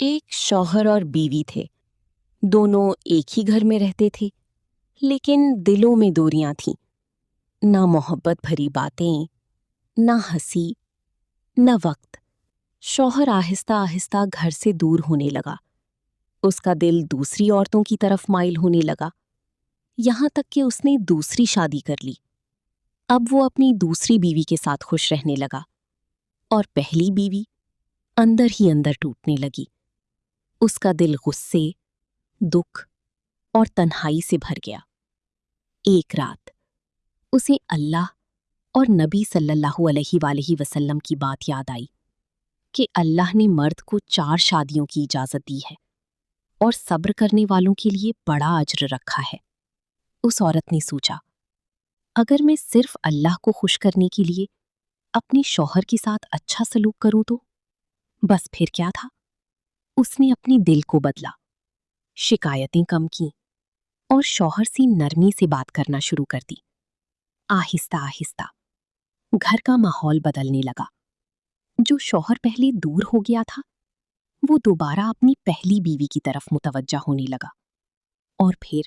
ایک شوہر اور بیوی تھے۔ دونوں ایک ہی گھر میں رہتے تھے، لیکن دلوں میں دوریاں تھیں۔ نہ محبت بھری باتیں، نہ ہنسی، نہ وقت۔ شوہر آہستہ آہستہ گھر سے دور ہونے لگا۔ اس کا دل دوسری عورتوں کی طرف مائل ہونے لگا، یہاں تک کہ اس نے دوسری شادی کر لی۔ اب وہ اپنی دوسری بیوی کے ساتھ خوش رہنے لگا، اور پہلی بیوی اندر ہی اندر ٹوٹنے لگی۔ اس کا دل غصے، دکھ اور تنہائی سے بھر گیا۔ ایک رات اسے اللہ اور نبی صلی اللہ علیہ وآلہ وسلم کی بات یاد آئی کہ اللہ نے مرد کو 4 شادیوں کی اجازت دی ہے اور صبر کرنے والوں کے لیے بڑا اجر رکھا ہے۔ اس عورت نے سوچا، اگر میں صرف اللہ کو خوش کرنے کے لیے اپنے شوہر کے ساتھ اچھا سلوک کروں تو بس پھر کیا تھا؟ اس نے اپنے دل کو بدلا، شکایتیں کم کیں اور شوہر سے نرمی سے بات کرنا شروع کر دی۔ آہستہ آہستہ گھر کا ماحول بدلنے لگا۔ جو شوہر پہلے دور ہو گیا تھا، وہ دوبارہ اپنی پہلی بیوی کی طرف متوجہ ہونے لگا، اور پھر